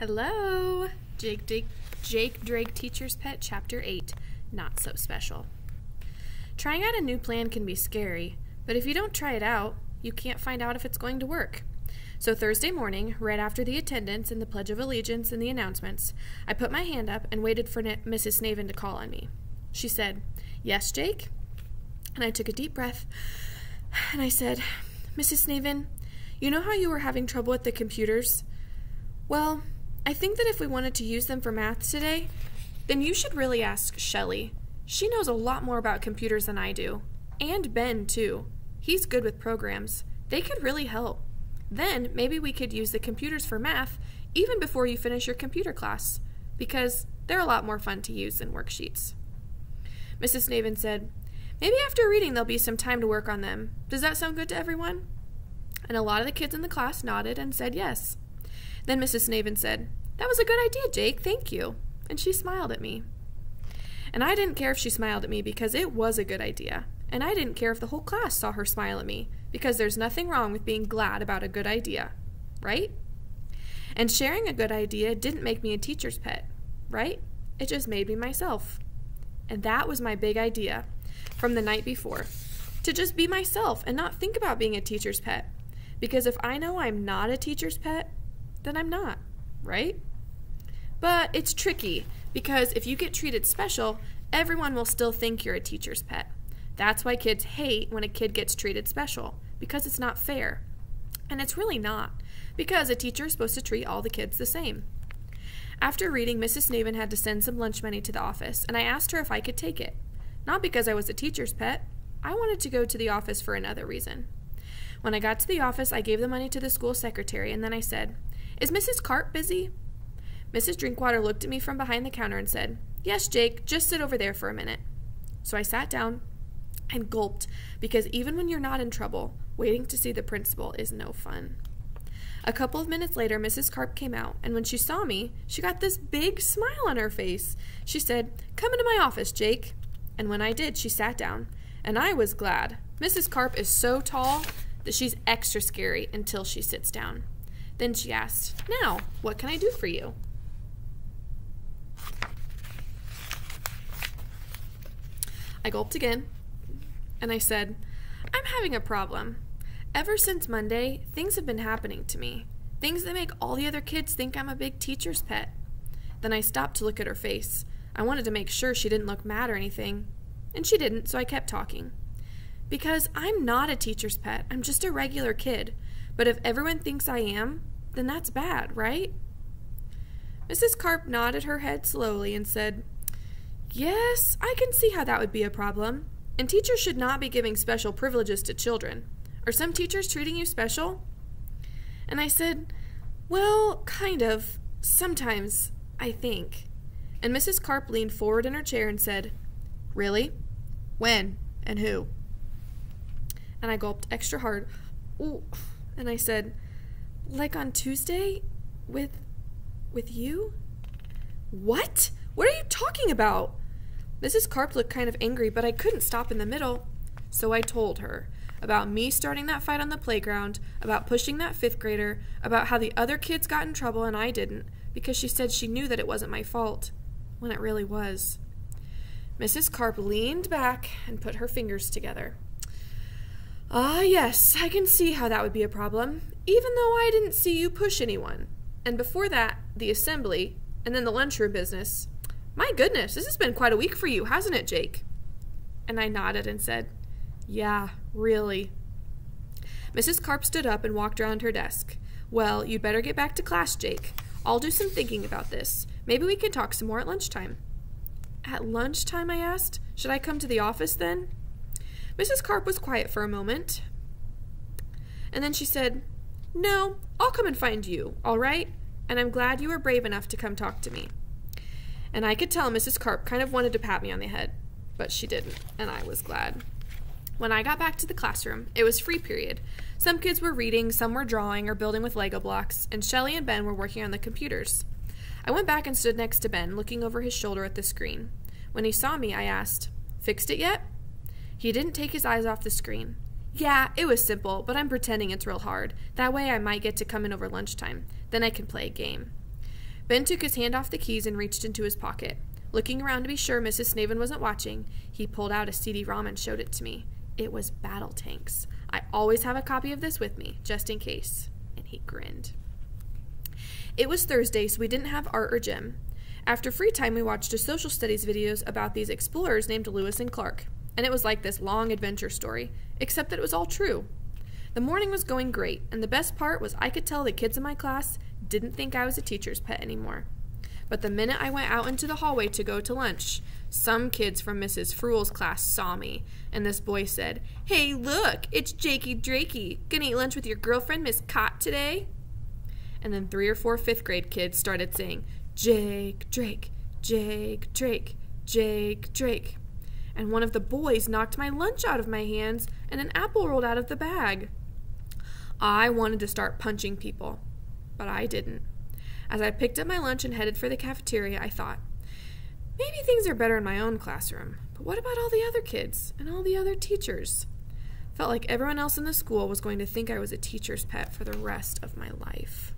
Hello! Jake Drake Teacher's Pet, Chapter 8, Not So Special. Trying out a new plan can be scary, but if you don't try it out, you can't find out if it's going to work. So Thursday morning, right after the attendance and the Pledge of Allegiance and the announcements, I put my hand up and waited for Mrs. Snavin to call on me. She said, "Yes, Jake?" And I took a deep breath, and I said, "Mrs. Snavin, you know how you were having trouble with the computers? Well, I think that if we wanted to use them for math today, then you should really ask Shelly. She knows a lot more about computers than I do. And Ben, too. He's good with programs. They could really help. Then maybe we could use the computers for math even before you finish your computer class, because they're a lot more fun to use than worksheets." Mrs. Snavin said, "Maybe after reading there'll be some time to work on them. Does that sound good to everyone?" And a lot of the kids in the class nodded and said yes. Then Mrs. Snavin said, "That was a good idea, Jake, thank you." And she smiled at me. And I didn't care if she smiled at me because it was a good idea. And I didn't care if the whole class saw her smile at me because there's nothing wrong with being glad about a good idea, right? And sharing a good idea didn't make me a teacher's pet, right? It just made me myself. And that was my big idea from the night before, to just be myself and not think about being a teacher's pet. Because if I know I'm not a teacher's pet, then I'm not, right? But it's tricky, because if you get treated special, everyone will still think you're a teacher's pet. That's why kids hate when a kid gets treated special, because it's not fair. And it's really not, because a teacher is supposed to treat all the kids the same. After reading, Mrs. Snavin had to send some lunch money to the office, and I asked her if I could take it. Not because I was a teacher's pet. I wanted to go to the office for another reason. When I got to the office, I gave the money to the school secretary, and then I said, "Is Mrs. Karp busy?" Mrs. Drinkwater looked at me from behind the counter and said, "Yes, Jake, just sit over there for a minute." So I sat down and gulped, because even when you're not in trouble, waiting to see the principal is no fun. A couple of minutes later, Mrs. Karp came out, and when she saw me, she got this big smile on her face. She said, "Come into my office, Jake." And when I did, she sat down, and I was glad. Mrs. Karp is so tall that she's extra scary until she sits down. Then she asked, "Now, what can I do for you?" I gulped again, and I said, "I'm having a problem. Ever since Monday, things have been happening to me. Things that make all the other kids think I'm a big teacher's pet." Then I stopped to look at her face. I wanted to make sure she didn't look mad or anything. And she didn't, so I kept talking. "Because I'm not a teacher's pet. I'm just a regular kid. But if everyone thinks I am, then that's bad, right?" Mrs. Karp nodded her head slowly and said, "Yes, I can see how that would be a problem. And teachers should not be giving special privileges to children. Are some teachers treating you special?" And I said, "Well, kind of. Sometimes, I think." And Mrs. Karp leaned forward in her chair and said, "Really? When? And who?" And I gulped extra hard. "Ooh." And I said, "Like on Tuesday? With you?" "What? What are you talking about?" Mrs. Karp looked kind of angry, but I couldn't stop in the middle. So I told her about me starting that fight on the playground, about pushing that 5th grader, about how the other kids got in trouble and I didn't, because she said she knew that it wasn't my fault, when it really was. Mrs. Karp leaned back and put her fingers together. "Ah, yes, I can see how that would be a problem, even though I didn't see you push anyone. And before that, the assembly, and then the lunchroom business. My goodness, this has been quite a week for you, hasn't it, Jake?" And I nodded and said, "Yeah, really." Mrs. Karp stood up and walked around her desk. "Well, you'd better get back to class, Jake. I'll do some thinking about this. Maybe we can talk some more at lunchtime." "At lunchtime?" I asked. "Should I come to the office then?" Mrs. Karp was quiet for a moment. And then she said, "No, I'll come and find you, all right? And I'm glad you were brave enough to come talk to me." And I could tell Mrs. Karp kind of wanted to pat me on the head, but she didn't, and I was glad. When I got back to the classroom, it was free period. Some kids were reading, some were drawing or building with Lego blocks, and Shelly and Ben were working on the computers. I went back and stood next to Ben, looking over his shoulder at the screen. When he saw me, I asked, "Fixed it yet?" He didn't take his eyes off the screen. "Yeah, it was simple, but I'm pretending it's real hard. That way I might get to come in over lunchtime. Then I can play a game." Ben took his hand off the keys and reached into his pocket. Looking around to be sure Mrs. Snaven wasn't watching, he pulled out a CD-ROM and showed it to me. It was Battle Tanks. I always have a copy of this with me, just in case. And he grinned. It was Thursday, so we didn't have art or gym. After free time, we watched a social studies videos about these explorers named Lewis and Clark. And it was like this long adventure story, except that it was all true. The morning was going great, and the best part was I could tell the kids in my class didn't think I was a teacher's pet anymore. But the minute I went out into the hallway to go to lunch, some kids from Mrs. Fruhl's class saw me, and this boy said, "Hey, look, it's Jakey Drakey. Gonna eat lunch with your girlfriend, Miss Cott, today?" And then 3 or 4 fifth grade kids started saying, "Jake Drake, Jake Drake, Jake Drake." And one of the boys knocked my lunch out of my hands, and an apple rolled out of the bag. I wanted to start punching people, but I didn't. As I picked up my lunch and headed for the cafeteria, I thought, maybe things are better in my own classroom, but what about all the other kids and all the other teachers? Felt like everyone else in the school was going to think I was a teacher's pet for the rest of my life.